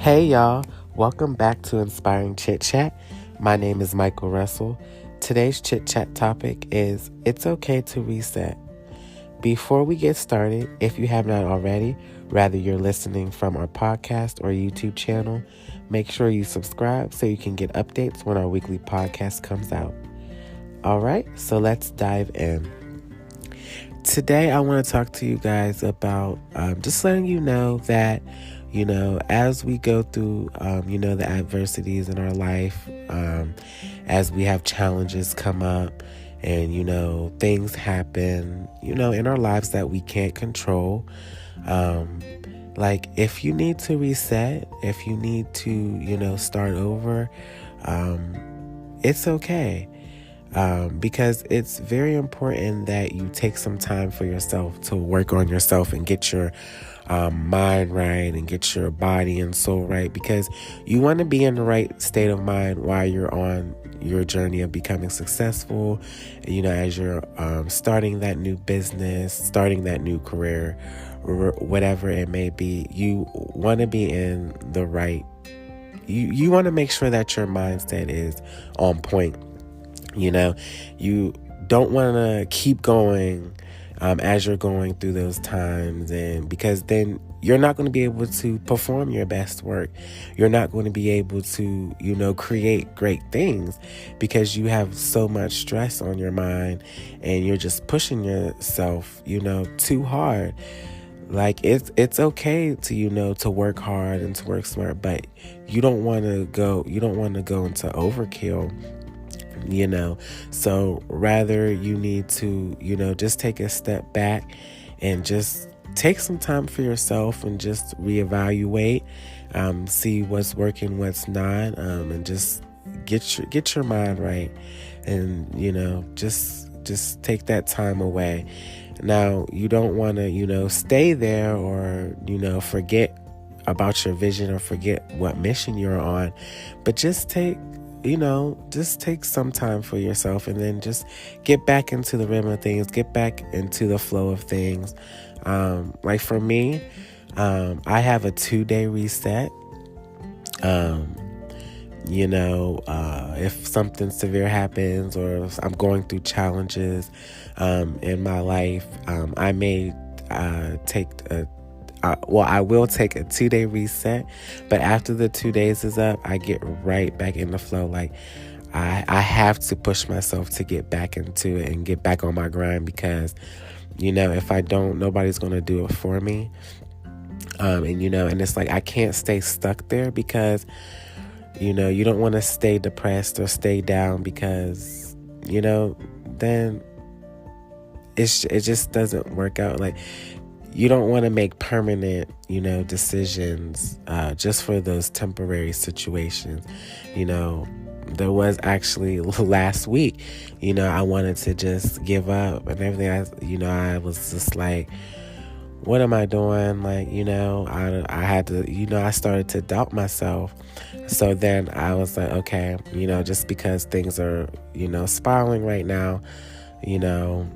Hey y'all, welcome back to Inspiring Chit Chat. My name is Michael Russell. Today's chit chat topic is It's Okay to Reset. Before we get started, if you have not already, rather you're listening from our podcast or YouTube channel, make sure you subscribe so you can get updates when our weekly podcast comes out. All right, so let's dive in. Today, I want to talk to you guys about just letting you know that, as we go through, the adversities in our life, as we have challenges come up and, things happen, in our lives that we can't control. Like if you need to reset, if you need to, start over, it's okay. Because it's very important that you take some time for yourself to work on yourself and get your mind right and get your body and soul right, because you want to be in the right state of mind while you're on your journey of becoming successful, as you're starting that new business, starting that new career, or whatever it may be. You want to be in the right, you want to make sure that your mindset is on point. You don't want to keep going as you're going through those times, and because then you're not going to be able to perform your best work. You're not going to be able to, create great things because you have so much stress on your mind and you're just pushing yourself, too hard. Like it's okay to work hard and to work smart, but you don't want to go into overkill. So rather you need to, just take a step back and just take some time for yourself and just reevaluate, see what's working, what's not, and just get your mind right. And, just take that time away. Now, you don't want to, stay there or, forget about your vision or forget what mission you're on, but just take some time for yourself and then just get back into the rhythm of things, get back into the flow of things. Like for me, I have a 2-day reset. If something severe happens or if I'm going through challenges in my life, I may I will take a 2-day reset, but after the 2 days is up, I get right back in the flow. Like I have to push myself to get back into it and get back on my grind, because, if I don't, nobody's going to do it for me. And it's like, I can't stay stuck there because, you don't want to stay depressed or stay down because, then it just doesn't work out. Like, you don't want to make permanent, decisions just for those temporary situations. There was actually last week, I wanted to just give up and everything. I was just like, what am I doing? Like, I had to, I started to doubt myself. So then I was like, okay, just because things are, spiraling right now,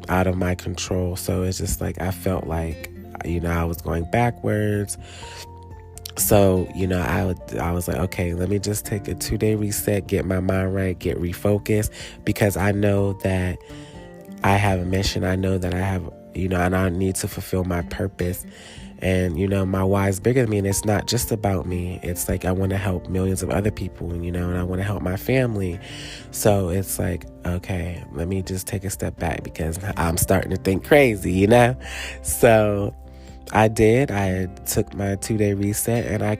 out of my control. So it's just like, I felt like, I was going backwards. So, I was like, okay, let me just take a 2-day reset, get my mind right, get refocused, because I know that I have a mission. I know that I have, and I need to fulfill my purpose. And, my why is bigger than me. And it's not just about me. It's like, I want to help millions of other people, and I want to help my family. So it's like, okay, let me just take a step back because I'm starting to think crazy, So I did. I took my 2-day reset and I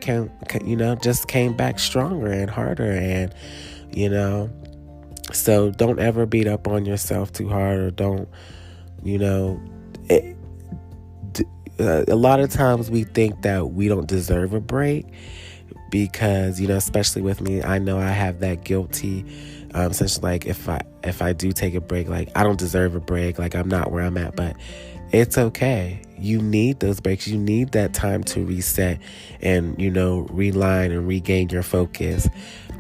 just came back stronger and harder. And, so don't ever beat up on yourself too hard, or don't, a lot of times we think that we don't deserve a break because, especially with me, I know I have that guilty sense, like if I do take a break, like I don't deserve a break, like I'm not where I'm at. But it's okay. You need those breaks. You need that time to reset and, realign and regain your focus.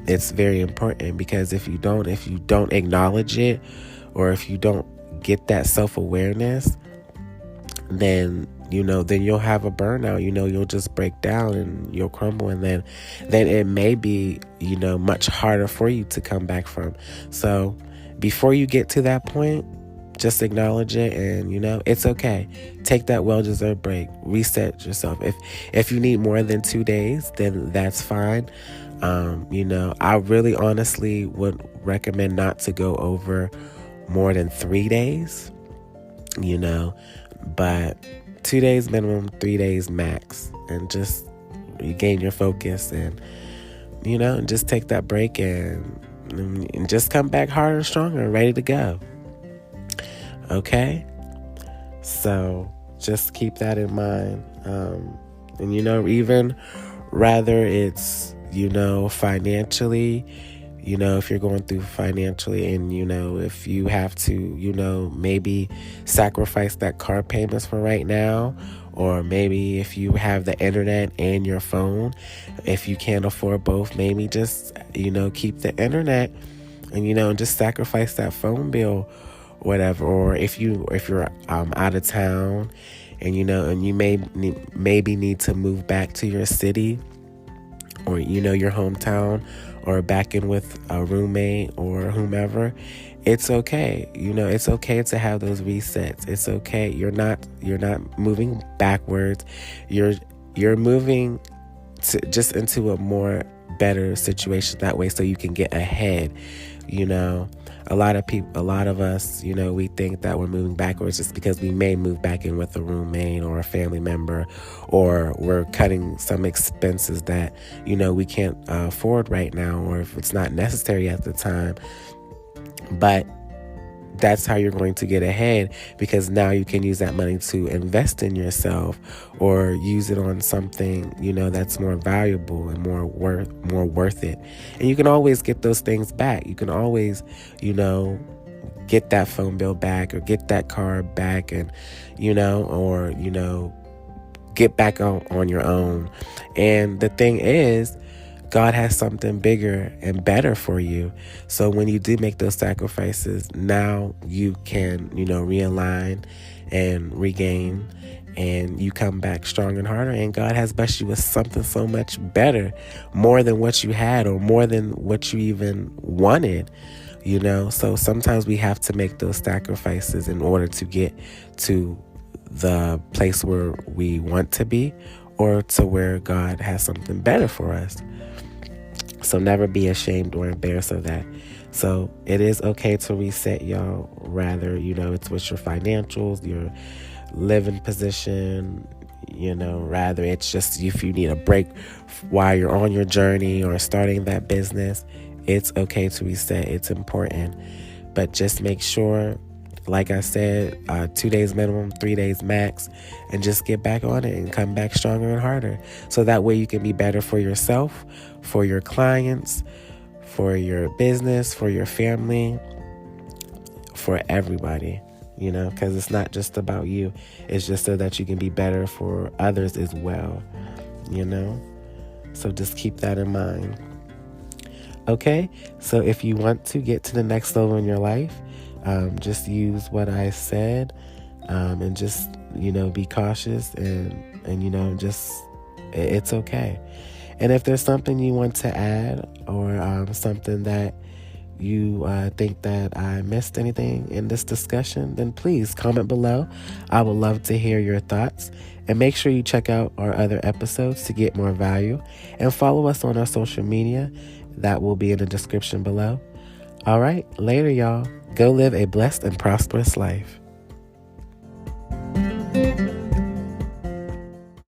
It's very important, because if you don't acknowledge it, or if you don't get that self-awareness, then then you'll have a burnout. You'll just break down and you'll crumble, and then it may be, much harder for you to come back from. So before you get to that point, just acknowledge it, and it's okay. Take that well-deserved break. Reset yourself. If you need more than 2 days, then that's fine. I really honestly would recommend not to go over more than 3 days, but 2 days minimum, 3 days max, and just regain your focus, and just take that break, and just come back harder, stronger, ready to go. Okay, so just keep that in mind. And even rather it's financially, if you're going through financially, and if you have to maybe sacrifice that car payments for right now, or maybe if you have the internet and your phone, if you can't afford both, maybe just keep the internet, and just sacrifice that phone bill, whatever. Or if you're out of town, and and you maybe need to move back to your city, or your hometown, or back in with a roommate or whomever, it's okay. It's okay to have those resets. It's okay. You're not moving backwards. You're moving just into a more better situation that way, so you can get ahead. A lot of us, we think that we're moving backwards just because we may move back in with a roommate or a family member, or we're cutting some expenses that, we can't afford right now, or if it's not necessary at the time. But that's how you're going to get ahead, because now you can use that money to invest in yourself, or use it on something, that's more valuable and more worth it. And you can always get those things back. You can always, get that phone bill back, or get that car back, and, or, get back on your own. And the thing is, God has something bigger and better for you. So when you do make those sacrifices, now you can, realign and regain, and you come back stronger and harder. And God has blessed you with something so much better, more than what you had, or more than what you even wanted. So sometimes we have to make those sacrifices in order to get to the place where we want to be, or to where God has something better for us. So never be ashamed or embarrassed of that. So it is okay to reset, y'all. Rather, it's with your financials, your living position, rather it's just if you need a break while you're on your journey or starting that business, it's okay to reset. It's important. But just make sure, like I said, 2 days minimum, 3 days max, and just get back on it and come back stronger and harder. So that way you can be better for yourself, for your clients, for your business, for your family, for everybody, because it's not just about you. It's just so that you can be better for others as well, So just keep that in mind. Okay, so if you want to get to the next level in your life, just use what I said, and just, be cautious, and just, it's okay. And if there's something you want to add, or something that you think that I missed anything in this discussion, then please comment below. I would love to hear your thoughts. And make sure you check out our other episodes to get more value. And follow us on our social media. That will be in the description below. All right, later, y'all. Go live a blessed and prosperous life.